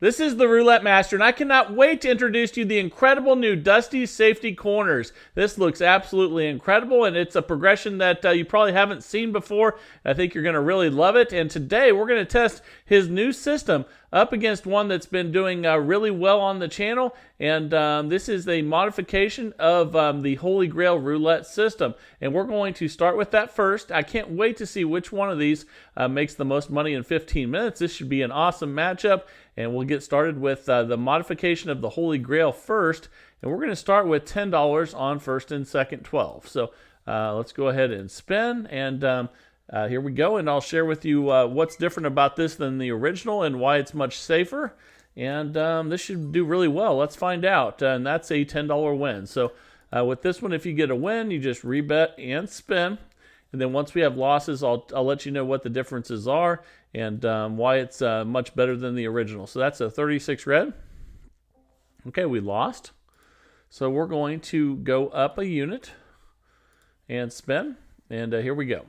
This is the Roulette Master, and I cannot wait to introduce to you the incredible new Dusty Safety Corners. This looks absolutely incredible, and it's a progression that you probably haven't seen before. I think you're going to really love it, and today we're going to test his new system up against one that's been doing really well on the channel, and this is a modification of the Holy Grail Roulette system, and we're going to start with that first. I can't wait to see which one of these makes the most money in 15 minutes. This should be an awesome matchup. And we'll get started with the modification of the Holy Grail first. And we're going to start with $10 on first and second 12. So let's go ahead and spin. And here we go. And I'll share with you what's different about this than the original and why it's much safer. And this should do really well. Let's find out. And that's a $10 win. So with this one, if you get a win, you just rebet and spin. And then once we have losses, I'll let you know what the differences are and why it's much better than the original. So that's a 36 red. Okay, we lost. So we're going to go up a unit and spin. And here we go.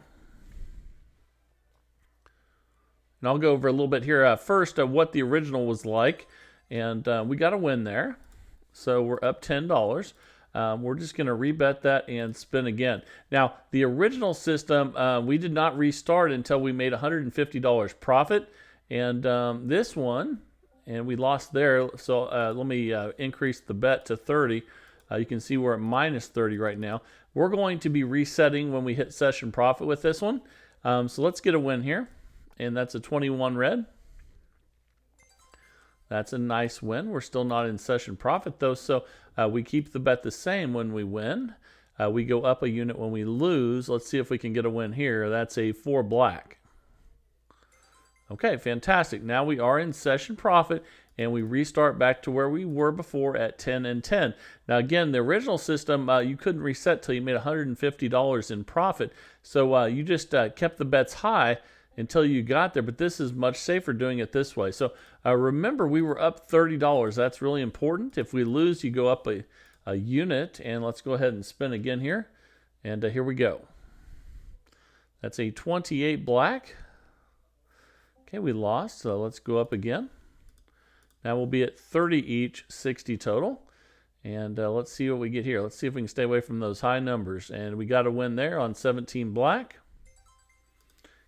And I'll go over a little bit here first what the original was like. And we got a win there. So we're up $10. We're just going to rebet that and spin again. Now, the original system, we did not restart until we made $150 profit. And this one, and we lost there. So let me increase the bet to 30. You can see we're at minus 30 right now. We're going to be resetting when we hit session profit with this one. So let's get a win here. And that's a 21 red. That's a nice win. We're still not in session profit though, so we keep the bet the same when we win. We go up a unit when we lose. Let's see if we can get a win here. That's a 4 black. Okay, fantastic. Now we are in session profit, and we restart back to where we were before at 10 and 10. Now again, the original system, you couldn't reset till you made $150 in profit, so you just kept the bets high until you got there, but this is much safer doing it this way. So remember, we were up $30. That's really important. If we lose, you go up a unit, and let's go ahead and spin again here. And here we go. That's a 28 black. Okay, we lost, so let's go up again. Now we'll be at 30 each, 60 total. And let's see what we get here. Let's see if we can stay away from those high numbers. And we got a win there on 17 black.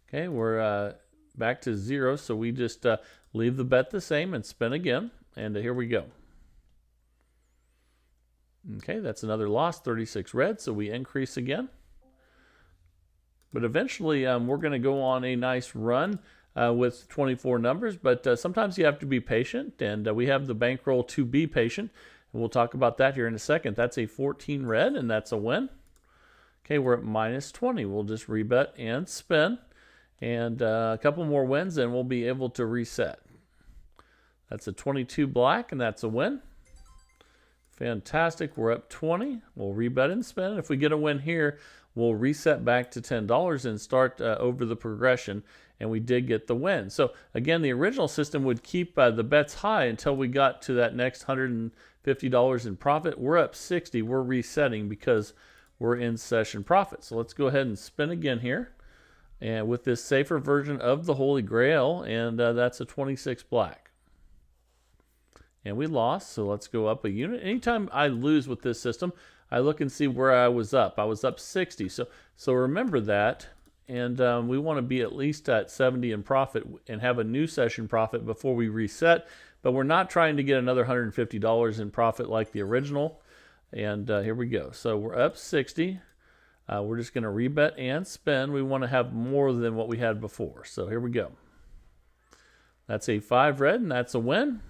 Okay, we're back to 0, so we just leave the bet the same and spin again. And here we go. Okay, that's another loss, 36 red, so we increase again. But eventually, we're going to go on a nice run with 24 numbers, but sometimes you have to be patient, and we have the bankroll to be patient. And we'll talk about that here in a second. That's a 14 red, and that's a win. Okay, we're at minus 20. We'll just rebet and spin. And a couple more wins, and we'll be able to reset. That's a 22 black, and that's a win. Fantastic. We're up 20. We'll rebet and spin. If we get a win here, we'll reset back to $10 and start over the progression. And we did get the win. So again, the original system would keep the bets high until we got to that next $150 in profit. We're up 60. We're resetting because we're in session profit. So let's go ahead and spin again here. And with this safer version of the Holy Grail, and that's a 26 black. And we lost, so let's go up a unit. Anytime I lose with this system, I look and see where I was up. I was up 60, so remember that. And we want to be at least at 70 in profit and have a new session profit before we reset. But we're not trying to get another $150 in profit like the original. And here we go. So we're up 60. We're just going to rebet and spin. We want to have more than what we had before. So here we go. That's a 5 red, and that's a win.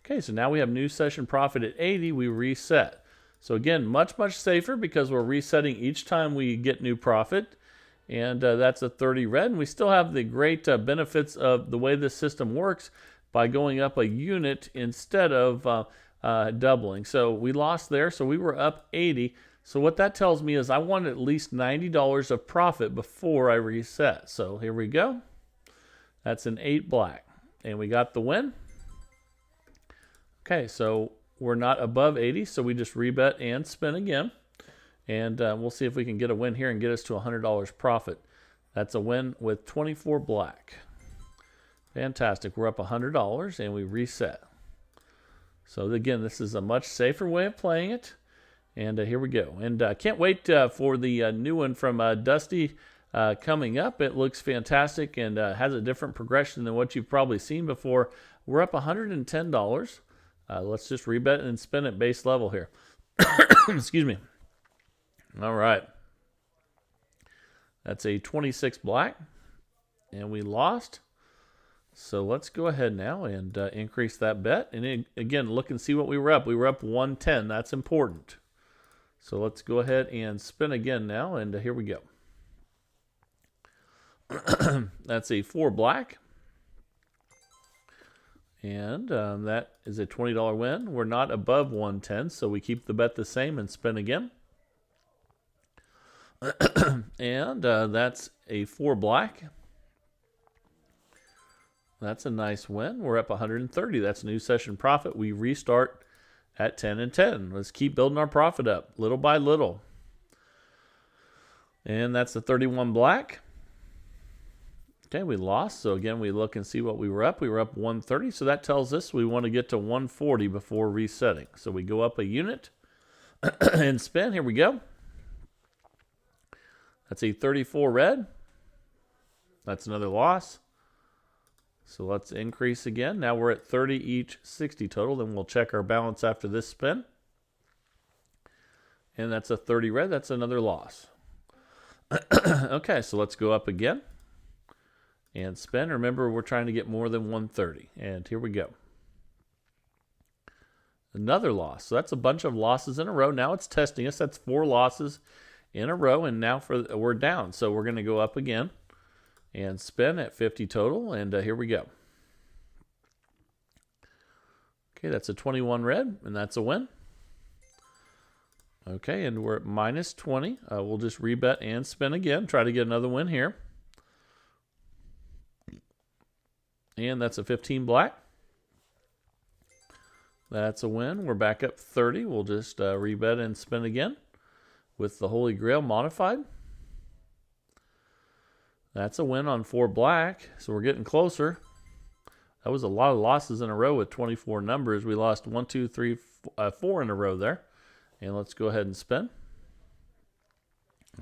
Okay, so now we have new session profit at 80. We reset. So again, much, much safer because we're resetting each time we get new profit. And that's a 30 red. And we still have the great benefits of the way this system works by going up a unit instead of doubling. So we lost there, so we were up 80. So what that tells me is I want at least $90 of profit before I reset. So here we go. That's an 8 black. And we got the win. Okay, so we're not above 80, so we just rebet and spin again. And we'll see if we can get a win here and get us to $100 profit. That's a win with 24 black. Fantastic. We're up $100 and we reset. So again, this is a much safer way of playing it. And here we go. And can't wait for the new one from Dusty coming up. It looks fantastic and has a different progression than what you've probably seen before. We're up $110. Let's just rebet and spin at base level here. Excuse me. All right. That's a 26 black. And we lost. So let's go ahead now and increase that bet. And again, look and see what we were up. We were up 110. That's important. So let's go ahead and spin again now. And here we go. That's a 4 black. And that is a $20 win. We're not above 110, so we keep the bet the same and spin again. And that's a 4 black. That's a nice win. We're up 130. That's a new session profit. We restart at 10 and 10. Let's keep building our profit up little by little. And that's the 31 black. Okay, we lost. So again, we look and see what we were up. We were up 130. So that tells us we want to get to 140 before resetting. So we go up a unit and spin. Here we go. That's a 34 red. That's another loss. So let's increase again. Now we're at 30 each, 60 total. Then we'll check our balance after this spin. And that's a 30 red. That's another loss. Okay, so let's go up again and spin. Remember, we're trying to get more than 130. And here we go. Another loss. So that's a bunch of losses in a row. Now it's testing us. That's 4 losses in a row. And now we're down. So we're going to go up again and spin at 50 total. And here we go. Okay, that's a 21 red, and that's a win. Okay, and we're at minus 20. We'll just rebet and spin again. Try to get another win here. And that's a 15 black. That's a win. We're back up 30. We'll just rebet and spin again with the Holy Grail modified. That's a win on 4 black, so we're getting closer. That was a lot of losses in a row with 24 numbers. We lost 1, 2, 3, 4 in a row there. And let's go ahead and spin.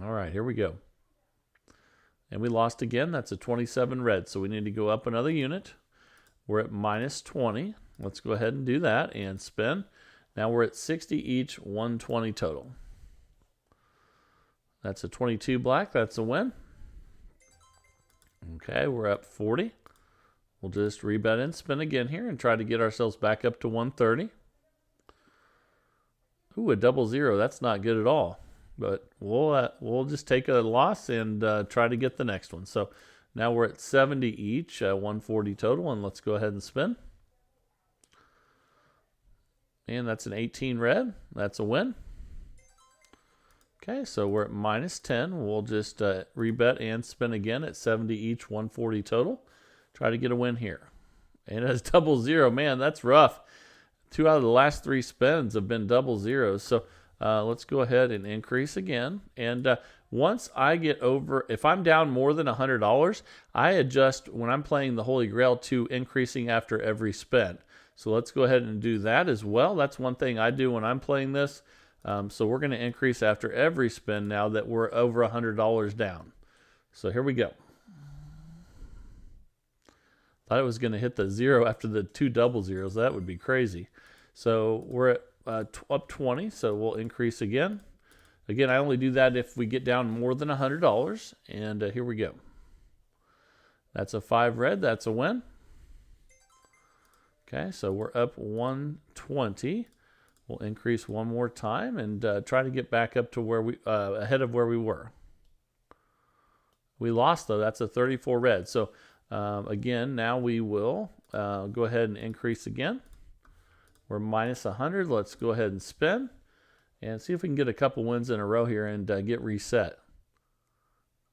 All right, here we go. And we lost again. That's a 27 red, so we need to go up another unit. We're at minus 20. Let's go ahead and do that and spin. Now we're at 60 each, 120 total. That's a 22 black. That's a win. Okay, we're up 40. We'll just rebet and spin again here and try to get ourselves back up to 130. Ooh, a 00. That's not good at all. But we'll just take a loss and try to get the next one. So now we're at 70 each, 140 total, and let's go ahead and spin. And that's an 18 red. That's a win. Okay, so we're at minus 10. We'll just rebet and spin again at 70 each, 140 total. Try to get a win here. And it's 00. Man, that's rough. 2 out of the last 3 spins have been 00s. So let's go ahead and increase again. And once I get over, if I'm down more than $100, I adjust when I'm playing the Holy Grail to increasing after every spin. So let's go ahead and do that as well. That's one thing I do when I'm playing this. So we're going to increase after every spin now that we're over $100 down. So here we go. Thought it was going to hit the 0 after the 2 00s. That would be crazy. So we're at up 20, so we'll increase again. Again, I only do that if we get down more than $100. And here we go. That's a 5 red. That's a win. Okay, so we're up 120. We'll increase one more time and try to get back up to where we ahead of where we were. We lost though. That's a 34 red. So again, now we will go ahead and increase again. We're minus 100. Let's go ahead and spin and see if we can get a couple wins in a row here and get reset.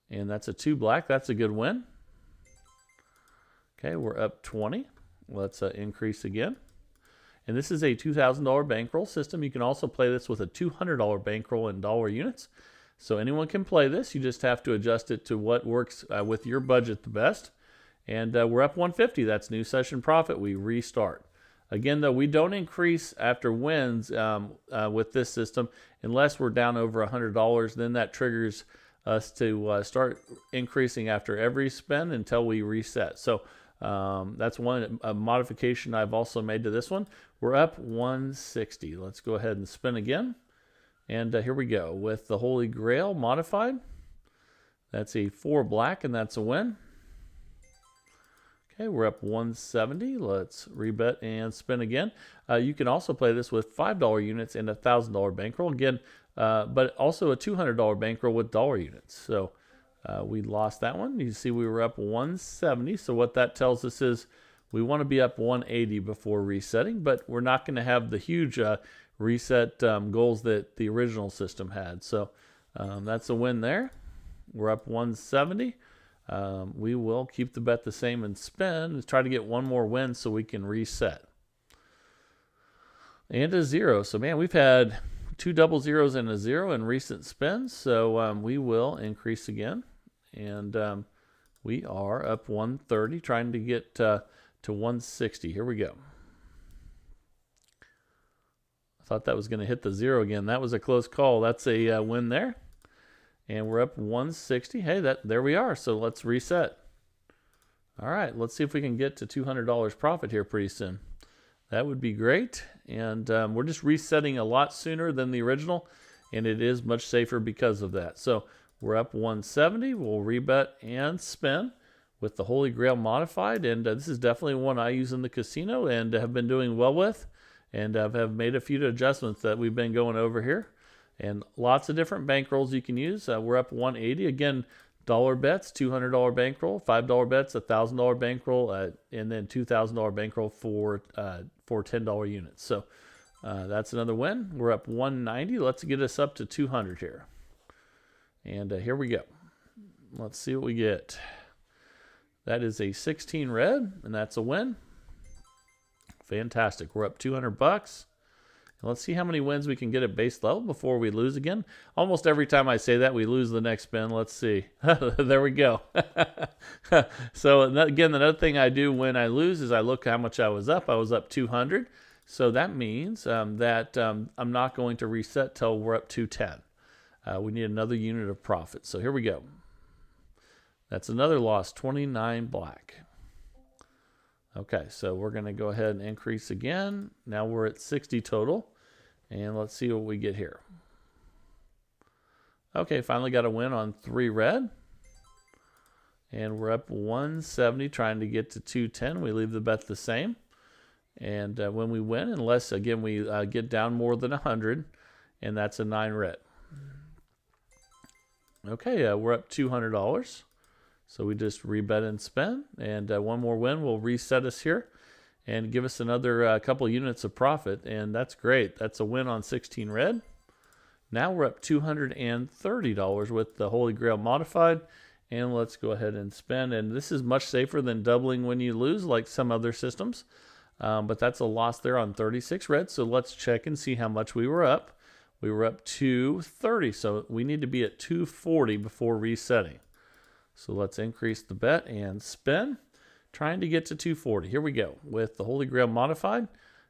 And that's a 2 black. That's a good win. Okay, we're up 20. Let's increase again. And this is a $2,000 bankroll system. You can also play this with a $200 bankroll in dollar units. So anyone can play this. You just have to adjust it to what works with your budget the best. And we're up 150. That's new session profit. We restart. Again, though, we don't increase after wins with this system unless we're down over $100. Then that triggers us to start increasing after every spin until we reset. So that's a modification I've also made to this one. We're up 160. Let's go ahead and spin again. And here we go with the Holy Grail modified. That's a 4 black, and that's a win. Okay, we're up 170. Let's rebet and spin again. You can also play this with $5 units and a $1,000 bankroll. Again, but also a $200 bankroll with dollar units. So we lost that one. You see we were up 170. So what that tells us is we want to be up 180 before resetting, but we're not going to have the huge reset goals that the original system had. So that's a win there. We're up 170. We will keep the bet the same and spin and try to get one more win so we can reset. And a 0. So, man, we've had 2 double zeros and a 0 in recent spins. So we will increase again. And we are up 130, trying to get to 160. Here we go. I thought that was going to hit the 0 again. That was a close call. That's a win there. And we're up 160. Hey, there we are. So let's reset. All right, let's see if we can get to $200 profit here pretty soon. That would be great. And we're just resetting a lot sooner than the original, and it is much safer because of that. So we're up 170. We'll rebet and spin with the Holy Grail modified. And this is definitely one I use in the casino and have been doing well with. And have made a few adjustments that we've been going over here. And lots of different bankrolls you can use. We're up 180. Again, dollar bets, $200 bankroll, $5 bets, $1,000 bankroll, and then $2,000 bankroll for $10 units. So that's another win. We're up 190. Let's get us up to 200 here. And here we go. Let's see what we get. That is a 16 red, and that's a win. Fantastic. We're up $200. Let's see how many wins we can get at base level before we lose again. Almost every time I say that, we lose the next spin. Let's see. There we go. So again, another thing I do when I lose is I look how much I was up. I was up 200. So that means that I'm not going to reset till we're up 210. We need another unit of profit. So here we go. That's another loss, 29 black. Okay, so we're going to go ahead and increase again. Now we're at 60 total. And let's see what we get here. Okay, finally got a win on 3 red. And we're up 170, trying to get to 210. We leave the bet the same. And when we win, unless, again, we get down more than 100, and that's a 9 red. Okay, we're up $200. So we just rebet and spin, and one more win will reset us here and give us another couple units of profit, and that's great. That's a win on 16 red. Now we're up $230 with the Holy Grail modified, and let's go ahead and spin. And this is much safer than doubling when you lose like some other systems, but that's a loss there on 36 red. So let's check and see how much we were up. We were up 230, so we need to be at 240 before resetting. So let's increase the bet and spin, trying to get to 240. Here we go with the Holy Grail modified.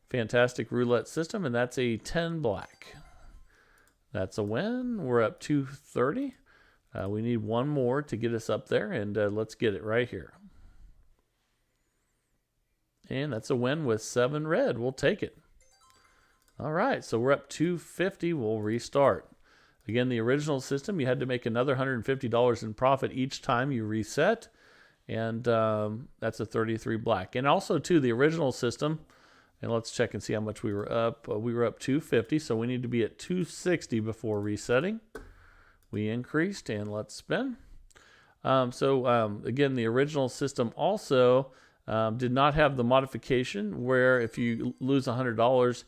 Fantastic roulette system, and that's a 10 black. That's a win. We're up 230. We need one more to get us up there, and let's get it right here. And that's a win with 7 red. We'll take it. All right, so we're up 250. We'll restart. Again, the original system, you had to make another $150 in profit each time you reset. And that's a 33 black. And also, too, the original system, and let's check and see how much we were up. We were up 250, so we need to be at 260 before resetting. We increased, and let's spin. Again, the original system also did not have the modification where if you lose $100,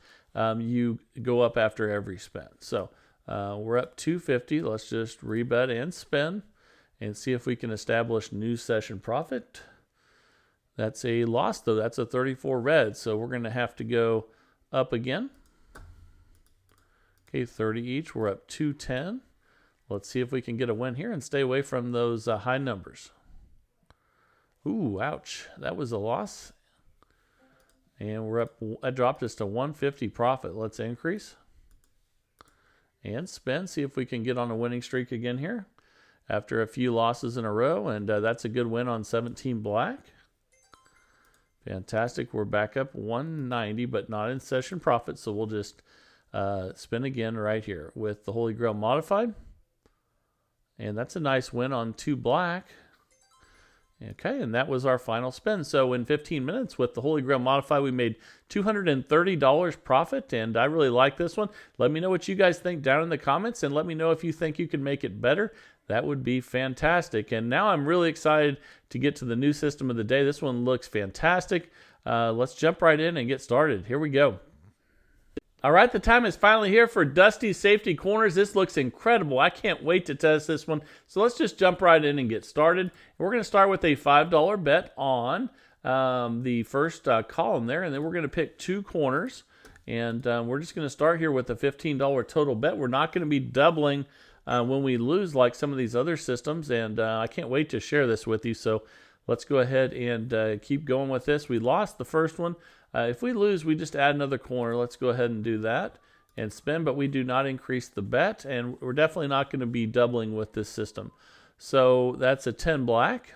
you go up after every spin. So we're up 250. Let's just rebet and spin and see if we can establish new session profit. That's a loss, though. That's a 34 red, so we're going to have to go up again. Okay, 30 each. We're up 210. Let's see if we can get a win here and stay away from those high numbers. Ooh, ouch. That was a loss. And we're up. That dropped us to 150 profit. Let's increase. And spin. See if we can get on a winning streak again here. After a few losses in a row. And that's a good win on 17 black. Fantastic. We're back up 190, but not in session profit. So we'll just spin again right here with the Holy Grail modified. And that's a nice win on 2 black. Okay, and that was our final spin. So in 15 minutes with the Holy Grail modified, we made $230 profit, and I really like this one. Let me know what you guys think down in the comments, and let me know if you think you can make it better. That would be fantastic. And now I'm really excited to get to the new system of the day. This one looks fantastic. Let's jump right in and get started. Here we go. All right, the time is finally here for Dusty's Safety Corners. This looks incredible. I can't wait to test this one. So let's just jump right in and get started. We're going to start with a $5 bet on the first column there, and then we're going to pick 2 corners. And we're just going to start here with a $15 total bet. We're not going to be doubling when we lose like some of these other systems, and I can't wait to share this with you. So let's go ahead and keep going with this. We lost the first one. If we lose, we just add another corner. Let's go ahead and do that and spin, but we do not increase the bet, and we're definitely not going to be doubling with this system. So that's a 10 black,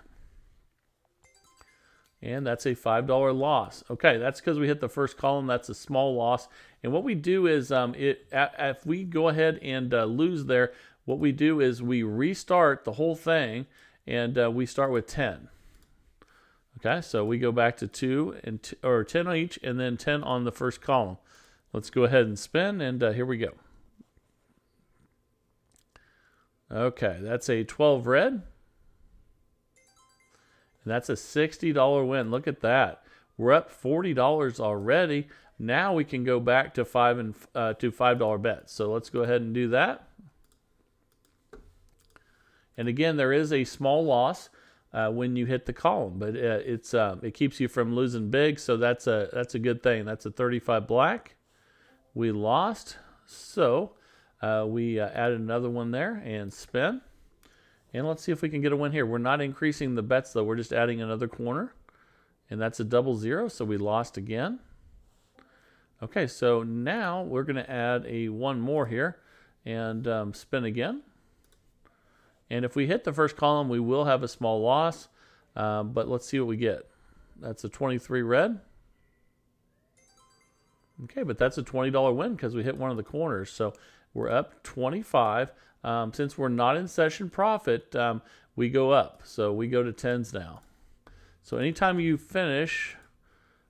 and that's a $5 loss. Okay, that's because we hit the first column. That's a small loss. And what we do is, if we go ahead and lose there, what we do is we restart the whole thing, and we start with 10. Okay, so we go back to 2 and or 10 on each, and then 10 on the first column. Let's go ahead and spin, and here we go. Okay, that's a 12 red, and that's a $60 win. Look at that. We're up $40 already. Now we can go back to $5 bets. So let's go ahead and do that. And again, there is a small loss when you hit the column, but it keeps you from losing big, so that's a good thing. That's a 35 black. We lost, so we added another one there and spin. And let's see if we can get a win here. We're not increasing the bets though. We're just adding another corner, and that's a double zero, so we lost again. Okay, so now we're going to add one more here and spin again. And if we hit the first column, we will have a small loss, but let's see what we get. That's a 23 red. Okay, but that's a $20 win because we hit one of the corners. So we're up 25. Since we're not in session profit, we go up. So we go to 10s now. So anytime you finish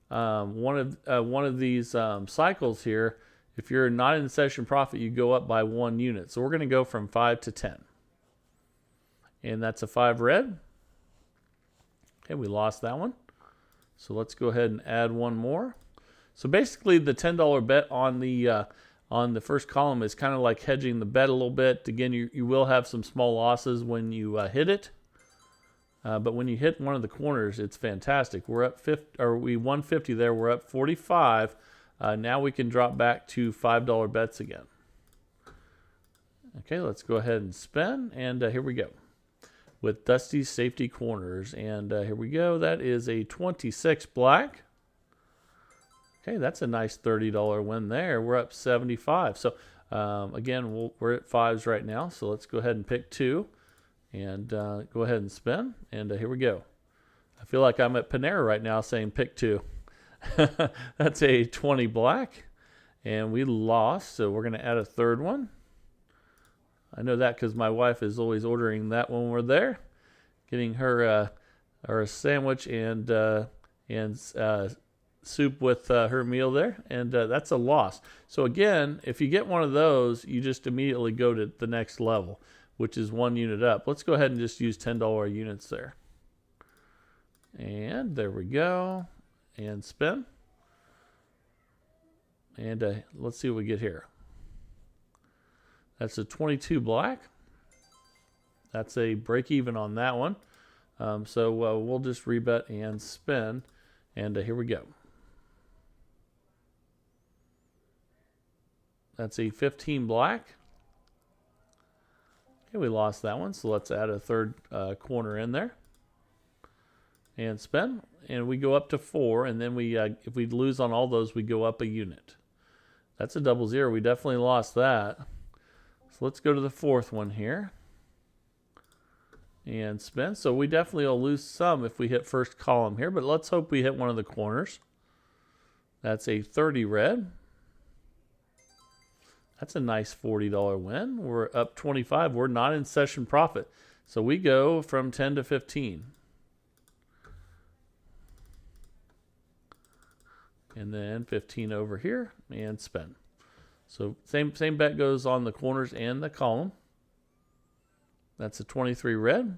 one of these cycles here, if you're not in session profit, you go up by 1 unit. So we're going to go from 5 to 10. And that's a 5 red. Okay, we lost that one. So let's go ahead and add one more. So basically the $10 bet on the first column is kind of like hedging the bet a little bit. Again, you will have some small losses when you hit it. But when you hit one of the corners, it's fantastic. We're up we won 50 there. We're up 45. Now we can drop back to $5 bets again. Okay, let's go ahead and spin. And here we go with Dusty's Safety Corners. And here we go. That is a 26 black. Okay, that's a nice $30 win there. We're up 75. So again, we're at 5s right now. So let's go ahead and pick 2 and go ahead and spin. And here we go. I feel like I'm at Panera right now saying pick 2. That's a 20 black. And we lost, so we're going to add a third one. I know that because my wife is always ordering that when we're there, getting her a sandwich and soup with her meal there, and that's a loss. So again, if you get one of those, you just immediately go to the next level, which is 1 unit up. Let's go ahead and just use $10 units there. And there we go. And spin. And let's see what we get here. That's a 22 black. That's a break even on that one. So we'll just rebet and spin. And here we go. That's a 15 black. Okay, we lost that one. So let's add a third corner in there. and spin. And we go up to 4, and then we if we lose on all those, we go up a unit. That's a double zero. We definitely lost that. So let's go to the 4th one here. And spin. So we definitely will lose some if we hit first column here, but let's hope we hit one of the corners. That's a 30 red. That's a nice $40 win. We're up 25. We're not in session profit. So we go from 10 to 15. And then 15 over here and spin. So same bet goes on the corners and the column. That's a 23 red.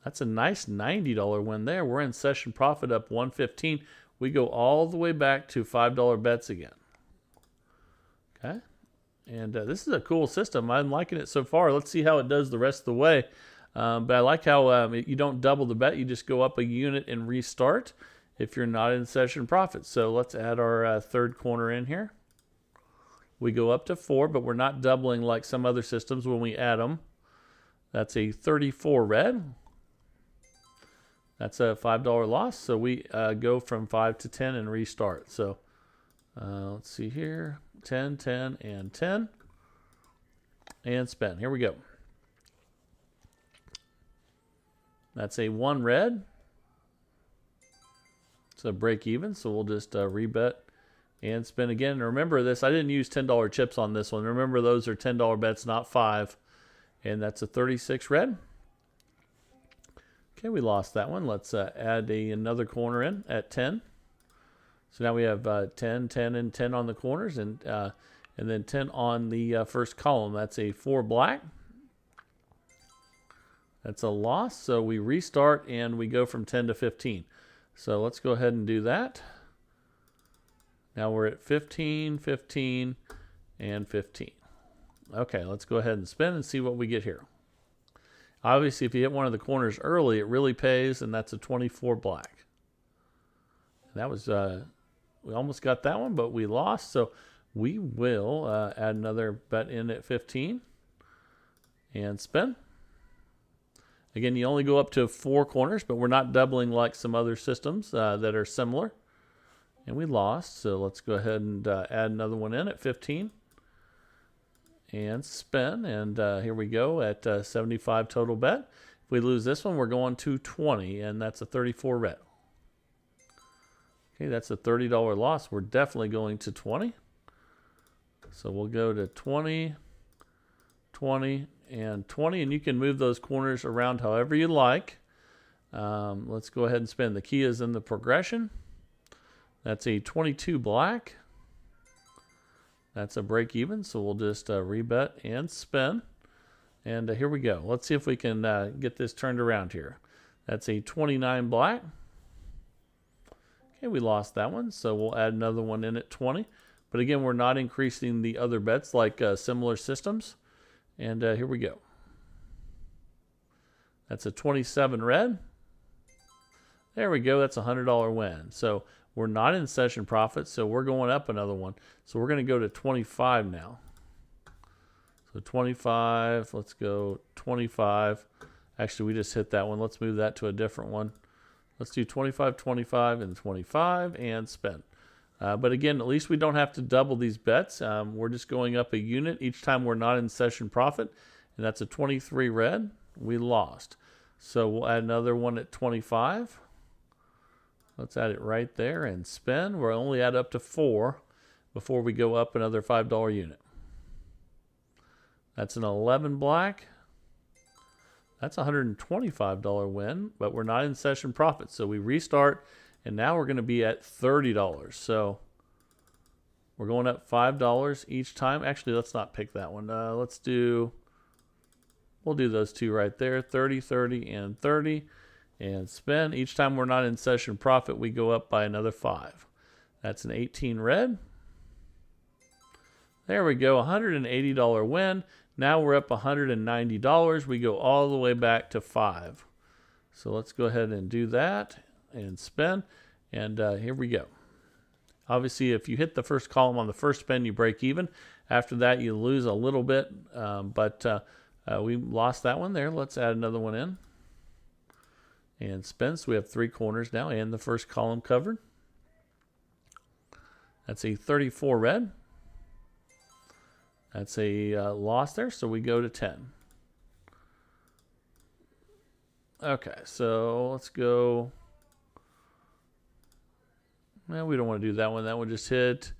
That's a nice $90 win there. We're in session profit up 115. We go all the way back to $5 bets again. Okay. And this is a cool system. I'm liking it so far. Let's see how it does the rest of the way. But I like how you don't double the bet. You just go up a unit and restart if you're not in session profit. So let's add our 3rd corner in here. We go up to 4, but we're not doubling like some other systems when we add them. That's a 34 red. That's a $5 loss. So we go from 5 to 10 and restart. So let's see here. 10, 10, and 10. And spin. Here we go. That's a 1 red. It's a break even, so we'll just rebet and spin again. And remember this, I didn't use $10 chips on this one. Remember those are $10 bets, not 5. And that's a 36 red. Okay, we lost that one. Let's add another corner in at 10. So now we have 10, 10, and 10 on the corners, and then 10 on the first column. That's a 4 black. That's a loss. So we restart and we go from 10 to 15. So let's go ahead and do that. Now we're at 15, 15, and 15. Okay, let's go ahead and spin and see what we get here. Obviously, if you hit one of the corners early, it really pays, and that's a 24 black. And that was, we almost got that one, but we lost. So we will add another bet in at 15 and spin. Again, you only go up to 4 corners, but we're not doubling like some other systems that are similar. And we lost, so let's go ahead and add another one in at 15. And spin, and here we go at 75 total bet. If we lose this one, we're going to 20, and that's a 34 red. Okay, that's a $30 loss. We're definitely going to 20. So we'll go to 20, 20, and 20, and you can move those corners around however you like. Let's go ahead and spin. The key is in the progression. That's a 22 black. That's a break even, so we'll just rebet and spin. And here we go. Let's see if we can get this turned around here. That's a 29 black. Okay, we lost that one, so we'll add another one in at 20. But again, we're not increasing the other bets like similar systems. And here we go. That's a 27 red. There we go. That's a $100 win. So we're not in session profit, so we're going up another one. So we're going to go to 25 now. So 25. Let's go 25. Actually, we just hit that one. Let's move that to a different one. Let's do 25, 25, and 25, and spin. But again, at least we don't have to double these bets. We're just going up a unit each time we're not in session profit. And that's a 23 red. We lost. So we'll add another one at 25. Let's add it right there and spin. We'll only add up to 4 before we go up another $5 unit. That's an 11 black. That's a $125 win, but we're not in session profit. So we restart, and now we're going to be at $30. So we're going up $5 each time. Actually, let's not pick that one. We'll do those two right there, 30, 30, and 30, and spin. Each time we're not in session profit, we go up by another 5. That's an 18 red. There we go, $180 win. Now we're up $190. We go all the way back to 5. So let's go ahead and do that and spin. And here we go. Obviously, if you hit the first column on the first spin, you break even. After that, you lose a little bit, but we lost that one there. Let's add another one in. and spin. So we have 3 corners now and the first column covered. That's a 34 red. That's a loss there, so we go to 10. Okay, so let's go. Well, we don't want to do that one. That one just hit.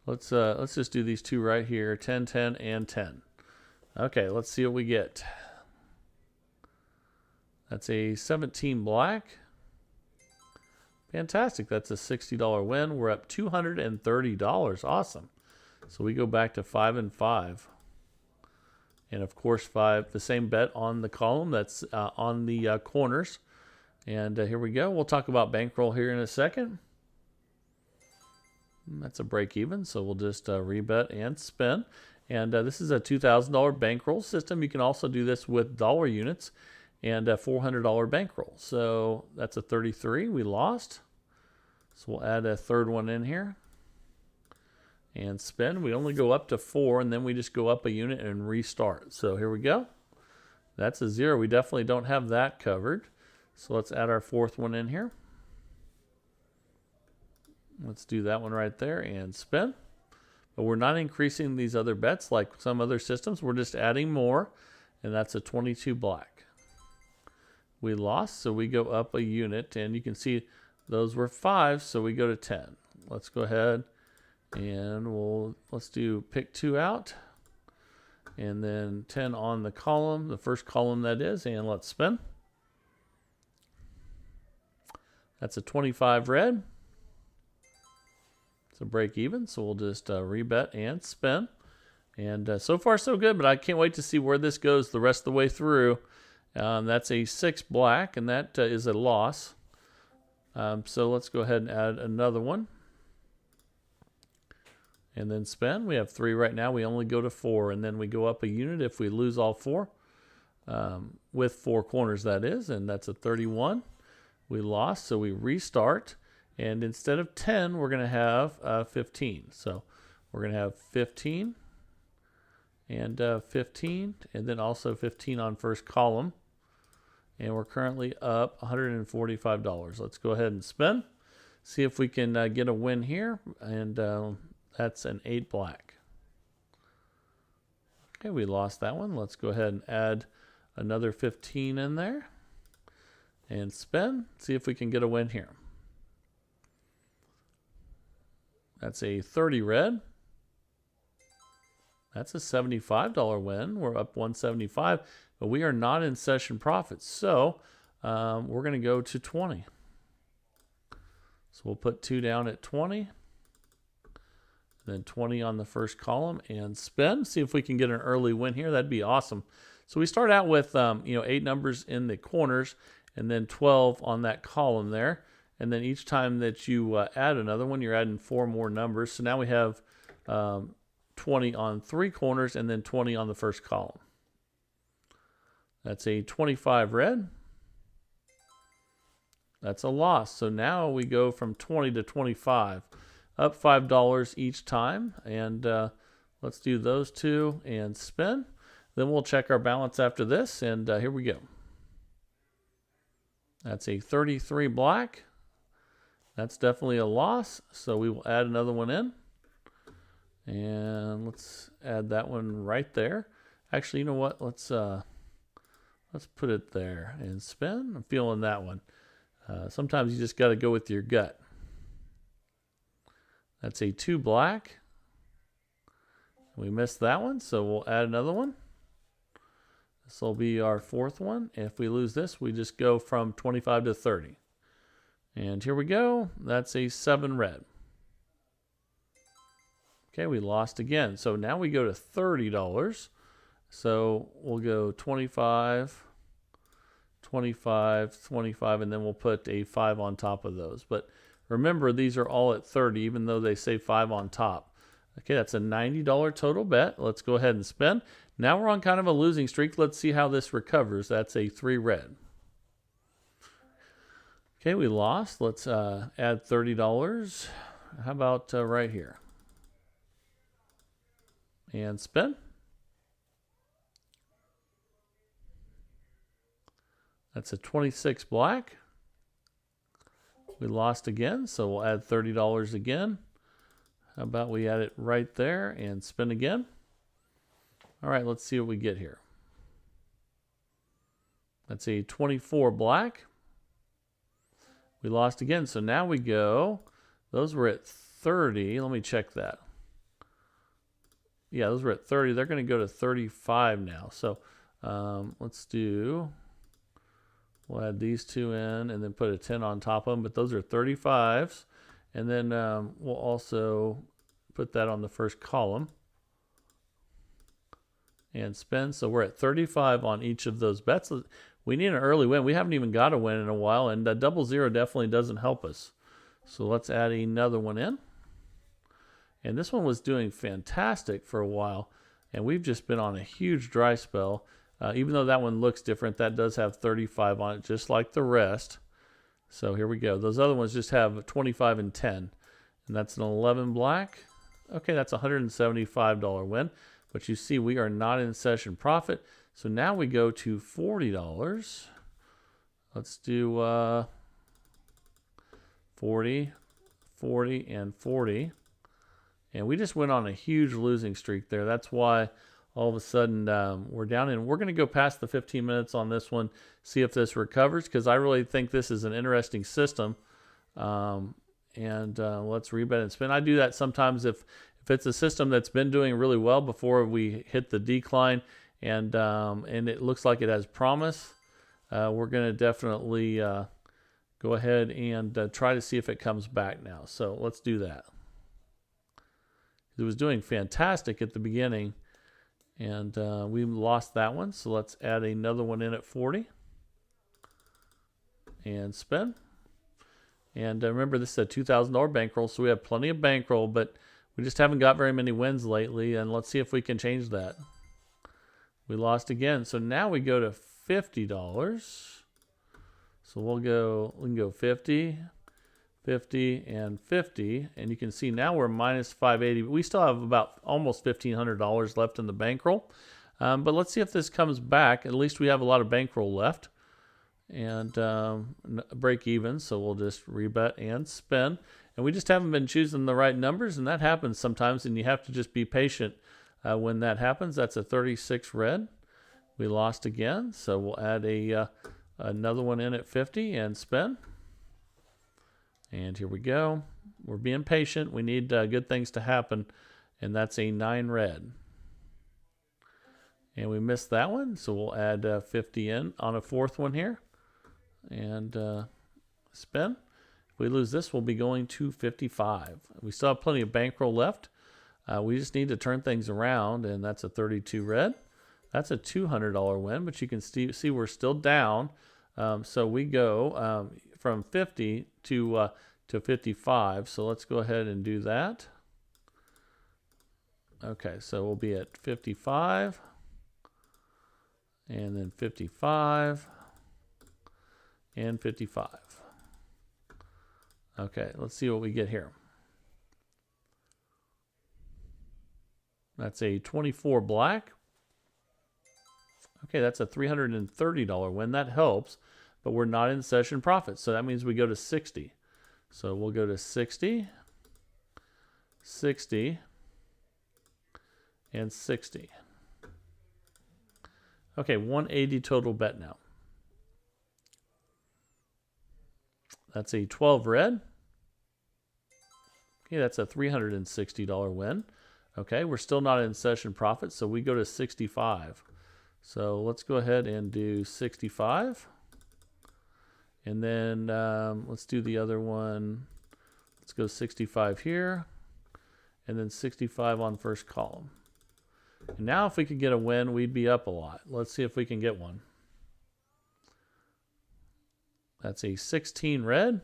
Let's just do these 2 right here, 10, 10, and 10. Okay, let's see what we get. That's a 17 black. Fantastic. That's a $60 win. We're up $230. Awesome. So we go back to 5 and 5. And of course, 5, the same bet on the column that's on the corners. And here we go. We'll talk about bankroll here in a second. That's a break even, so we'll just rebet and spin. And this is a $2,000 bankroll system. You can also do this with dollar units and a $400 bankroll. So that's a 33. We lost. So we'll add a third one in here and spin. We only go up to 4, and then we just go up a unit and restart. So here we go. That's a 0. We definitely don't have that covered. So let's add our 4th one in here. Let's do that one right there and spin. But we're not increasing these other bets like some other systems. We're just adding more, and that's a 22 black. We lost, so we go up a unit, and you can see those were 5, so we go to 10. Let's go ahead and let's do pick 2 out, and then 10 on the column, the first column that is, and let's spin. That's a 25 red. It's a break even, so we'll just rebet and spin. And so far so good, but I can't wait to see where this goes the rest of the way through. That's a 6 black, and that is a loss. So let's go ahead and add another one. And then spin. We have 3 right now. We only go to 4, and then we go up a unit if we lose all 4. With 4 corners, that is, and that's a 31. We lost, so we restart. And instead of 10, we're going to have 15. So we're going to have 15 and 15, and then also 15 on first column. And we're currently up $145. Let's go ahead and spin. See if we can get a win here. And that's an 8 black. Okay, we lost that one. Let's go ahead and add another 15 in there. And spin. See if we can get a win here. That's a 30 red. That's a $75 win. We're up $175, but we are not in session profits. So we're going to go to 20. So we'll put 2 down at 20. Then 20 on the first column and spin. See if we can get an early win here. That'd be awesome. So we start out with 8 numbers in the corners and then 12 on that column there. And then each time that you add another one, you're adding 4 more numbers. So now we have 20 on 3 corners and then 20 on the first column. That's a 25 red. That's a loss. So now we go from 20 to 25, up $5 each time. And let's do those 2 and spin. Then we'll check our balance after this. And here we go. That's a 33 black. That's definitely a loss, so we will add another one in. And let's add that one right there. Actually, you know what? Let's put it there and spin. I'm feeling that one. Sometimes you just got to go with your gut. That's a 2 black. We missed that one, so we'll add another one. This will be our 4th one. If we lose this, we just go from 25 to 30. And here we go. That's a 7 red. Okay, we lost again. So now we go to $30. So we'll go 25, 25, 25, and then we'll put a 5 on top of those. But remember, these are all at 30, even though they say 5 on top. Okay, that's a $90 total bet. Let's go ahead and spin. Now we're on kind of a losing streak. Let's see how this recovers. That's a 3 red. Okay, we lost. Let's add $30. How about right here? And spin. That's a 26 black. We lost again, so we'll add $30 again. How about we add it right there and spin again? All right, let's see what we get here. That's a 24 black. We lost again, so now we go. Those were at 30. Let me check that. Yeah, those were at 30. They're going to go to 35 now. So let's do, we'll add these two in and then put a 10 on top of them. But those are 35s. And then we'll also put that on the first column and spin. So we're at 35 on each of those bets. We need an early win. We haven't even got a win in a while, and double zero definitely doesn't help us. So let's add another one in. And this one was doing fantastic for a while, and we've just been on a huge dry spell. Even though that one looks different, that does have 35 on it, just like the rest. So here we go. Those other ones just have 25 and 10, and that's an 11 black. Okay, that's a $175 win, but you see we are not in session profit. So now we go to $40. Let's do 40, 40, and 40. And we just went on a huge losing streak there. That's why all of a sudden we're down. And we're going to go past the 15 minutes on this one, see if this recovers, because I really think this is an interesting system. Let's rebet and spin. I do that sometimes if it's a system that's been doing really well before we hit the decline, and it looks like it has promise. We're going to definitely go ahead and try to see if it comes back now. So let's do that. It was doing fantastic at the beginning, and we lost that one. So let's add another one in at 40 and spin. And remember, this is a $2,000 bankroll, so we have plenty of bankroll, but we just haven't got very many wins lately, and let's see if we can change that. We lost again, so now we go to $50. So we can go 50, 50, and 50, and you can see now we're minus 580. But we still have about almost $1,500 left in the bankroll. But let's see if this comes back. At least we have a lot of bankroll left, and break even. So we'll just rebet and spin. And we just haven't been choosing the right numbers, and that happens sometimes, and you have to just be patient when that happens. That's a 36 red. We lost again, so we'll add another one in at 50 and spin. And here we go. We're being patient. We need good things to happen, and that's a 9 red. And we missed that one, so we'll add 50 in on a fourth one here and spin. If we lose this, we'll be going to 55. We still have plenty of bankroll left. We just need to turn things around, and that's a 32 red. That's a $200 win, but you can see we're still down. So we go from 50 to 55. So let's go ahead and do that. Okay, so we'll be at 55, and then 55, and 55. Okay, let's see what we get here. That's a 24 black. Okay, that's a $330 win. That helps, but we're not in session profit, so that means we go to 60. So we'll go to 60, 60, and 60. Okay, 180 total bet now. That's a 12 red. Okay, that's a $360 win. Okay, we're still not in session profit, so we go to 65. So let's go ahead and do 65. And then let's do the other one. Let's go 65 here, and then 65 on first column. And now if we could get a win, we'd be up a lot. Let's see if we can get one. That's a 16 red.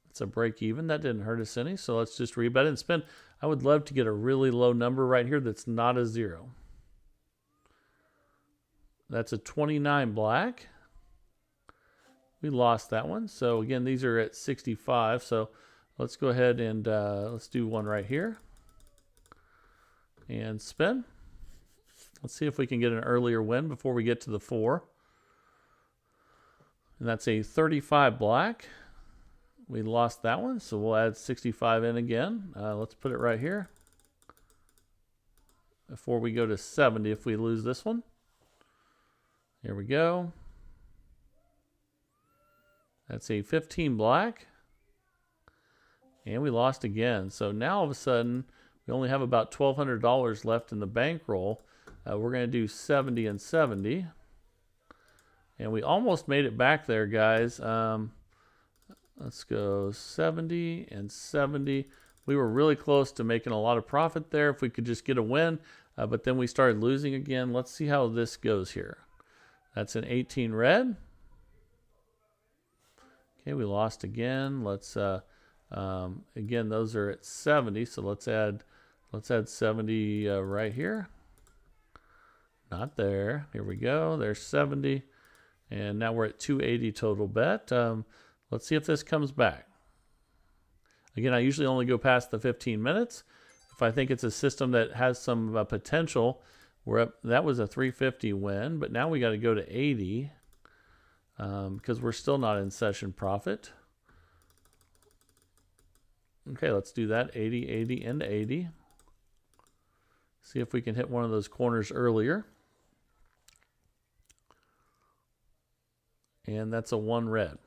It's a break even. That didn't hurt us any, so let's just rebet and spin. I would love to get a really low number right here that's not a 0. That's a 29 black. We lost that one. So again, these are at 65. So let's go ahead and let's do one right here. And spin. Let's see if we can get an earlier win before we get to the 4. And that's a 35 black. We lost that one, so we'll add 65 in again. Let's put it right here. Before we go to 70 if we lose this one. Here we go. That's a 15 black. And we lost again. So now all of a sudden, we only have about $1,200 left in the bankroll. We're going to do 70 and 70. And we almost made it back there, guys. Let's go 70 and 70. We were really close to making a lot of profit there if we could just get a win. But then we started losing again. Let's see how this goes here. That's an 18 red. Okay, we lost again. Let's again, those are at 70, so let's add 70 right here. Not there. Here we go. There's 70, and now we're at 280 total bet. Let's see if this comes back. Again, I usually only go past the 15 minutes. If I think it's a system that has some potential, we're up. That was a 350 win, but now we got to go to 80 because we're still not in session profit. Okay, let's do that. 80, 80, and 80. See if we can hit one of those corners earlier. And that's a 1 red.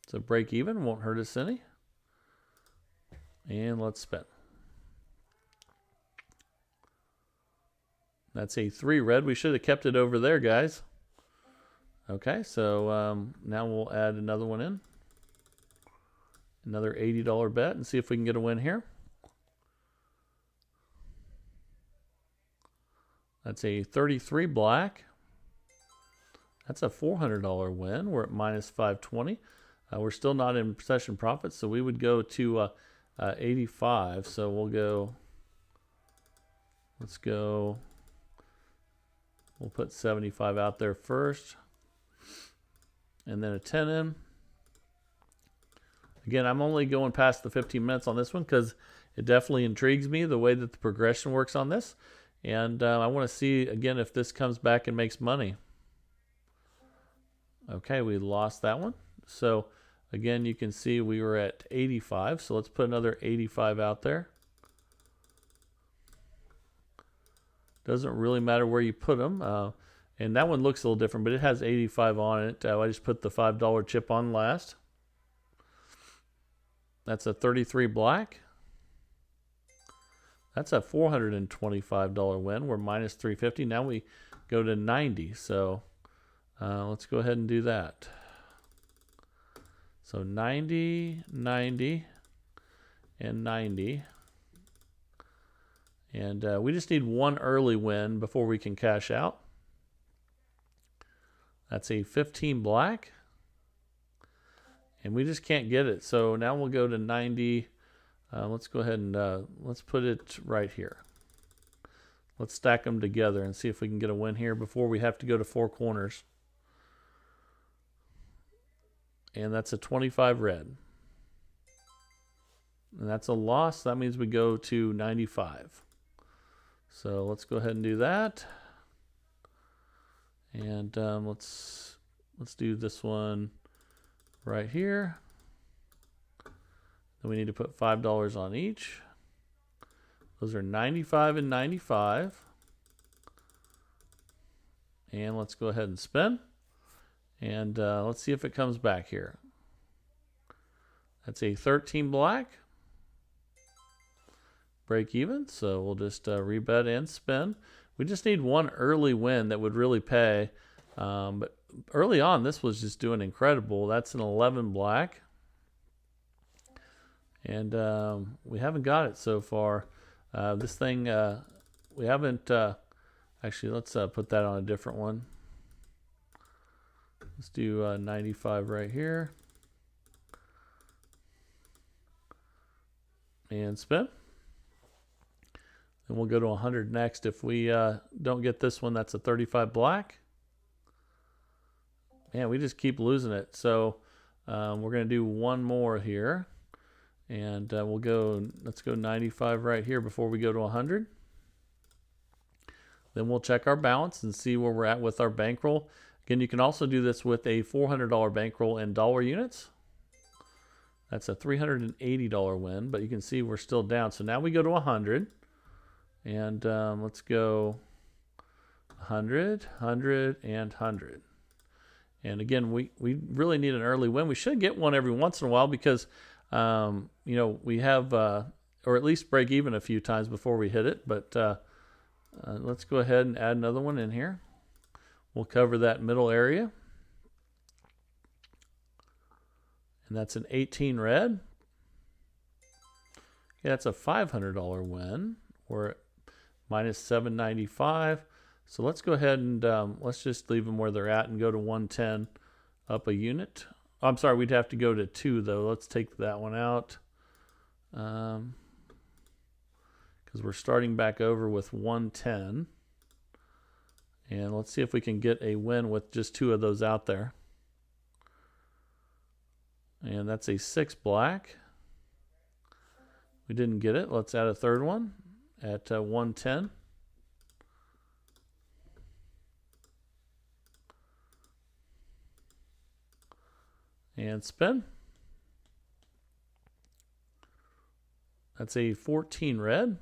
So break even, won't hurt us any. And let's spin. That's a 3 red. We should have kept it over there, guys. Okay, so now we'll add another one in. Another $80 bet and see if we can get a win here. That's a 33 black. That's a $400 win. We're at minus 520. We're still not in session profit, so we would go to 85. So we'll go, let's go, we'll put 75 out there first. And then a 10 in. Again, I'm only going past the 15 minutes on this one because it definitely intrigues me the way that the progression works on this. And I want to see, again, if this comes back and makes money. Okay, we lost that one. So, again, you can see we were at 85. So let's put another 85 out there. Doesn't really matter where you put them. And that one looks a little different, but it has 85 on it. I just put the $5 chip on last. That's a 33 black. That's a $425 win. We're minus 350. Now we go to 90. So let's go ahead and do that. So 90, 90, and 90. And we just need one early win before we can cash out. That's a 15 black. And we just can't get it. So now we'll go to 90. Let's go ahead and let's put it right here. Let's stack them together and see if we can get a win here before we have to go to 4 corners. And that's a 25 red. And that's a loss. That means we go to 95. So let's go ahead and do that. And let's do this one right here. Then we need to put $5 on each. Those are 95 and 95. And let's go ahead and spin. And let's see if it comes back here. That's a 13 black. Break even. So we'll just rebet and spin. We just need one early win that would really pay. But early on, this was just doing incredible. That's an 11 black. And we haven't got it so far. This thing, we haven't, actually, let's put that on a different one. Let's do 95 right here. And spin. And we'll go to 100 next. If we don't get this one, that's a 35 black. Man, we just keep losing it. So we're going to do one more here. And we'll go, let's go 95 right here before we go to 100. Then we'll check our balance and see where we're at with our bankroll. Again, you can also do this with a $400 bankroll in dollar units. That's a $380 win, but you can see we're still down. So now we go to 100, and let's go 100, 100, and 100. And again, we really need an early win. We should get one every once in a while because, we have, or at least break even a few times before we hit it. But let's go ahead and add another one in here. We'll cover that middle area. And that's an 18 red. Yeah, that's a $500 win. We're at minus 795. So let's go ahead and let's just leave them where they're at and go to 110 up a unit. I'm sorry, we'd have to go to 2 though. Let's take that one out. Because we're starting back over with 110. And let's see if we can get a win with just 2 of those out there. And that's a 6 black. We didn't get it. Let's add a third one at 110. And spin. That's a 14 red.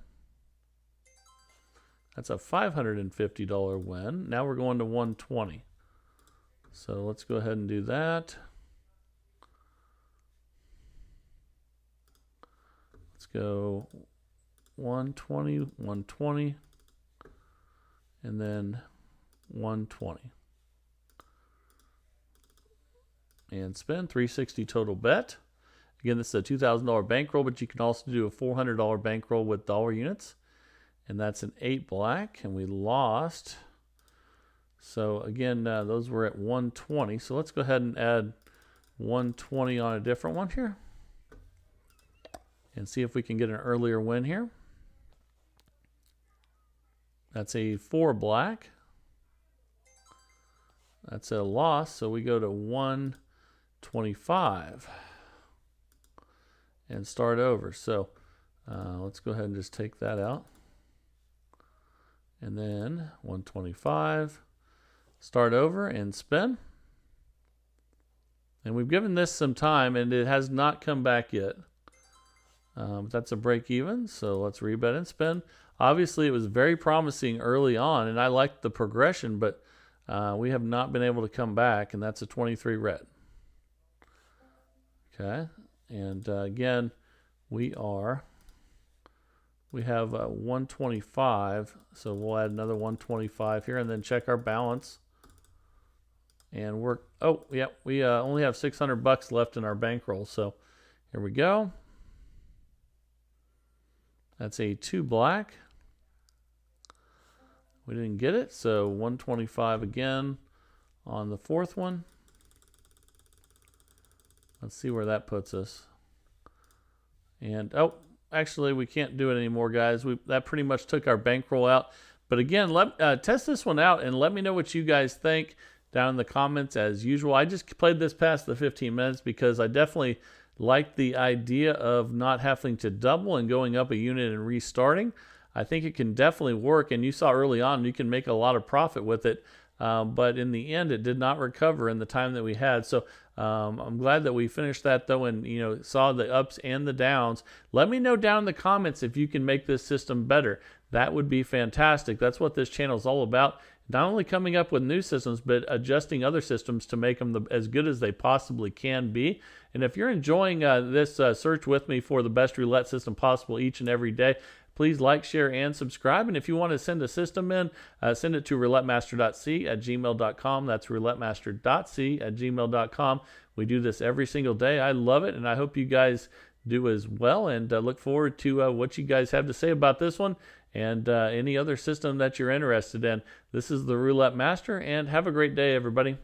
That's a $550 win. Now we're going to 120. So let's go ahead and do that. Let's go 120, 120, and then 120. And spin, 360 total bet. Again, this is a $2,000 bankroll, but you can also do a $400 bankroll with dollar units. And that's an 8 black, and we lost. So again, those were at 120. So let's go ahead and add 120 on a different one here. And see if we can get an earlier win here. That's a 4 black. That's a loss, so we go to 125 and start over. So let's go ahead and just take that out. And then 125, start over and spin. And we've given this some time, and it has not come back yet. That's a break even, so let's rebet and spin. Obviously, it was very promising early on, and I liked the progression, but we have not been able to come back, and that's a 23 red. Okay, and again, we have 125, so we'll add another 125 here, and then check our balance. And we only have $600 left in our bankroll, so here we go. That's a 2 black. We didn't get it, so 125 again on the fourth one. Let's see where that puts us. And, actually, we can't do it anymore, guys. That pretty much took our bankroll out. But again, test this one out and let me know what you guys think down in the comments as usual. I just played this past the 15 minutes because I definitely like the idea of not having to double and going up a unit and restarting. I think it can definitely work, and you saw early on you can make a lot of profit with it, but in the end it did not recover in the time that we had. So I'm glad that we finished that though, and saw the ups and the downs. Let me know down in the comments if you can make this system better. That would be fantastic. That's what this channel is all about. Not only coming up with new systems, but adjusting other systems to make them as good as they possibly can be. And if you're enjoying this search with me for the best roulette system possible each and every day, please like, share, and subscribe. And if you want to send a system in, send it to roulettemaster.c@gmail.com. That's roulettemaster.c@gmail.com. We do this every single day. I love it, and I hope you guys do as well. And look forward to what you guys have to say about this one and any other system that you're interested in. This is the Roulette Master, and have a great day, everybody.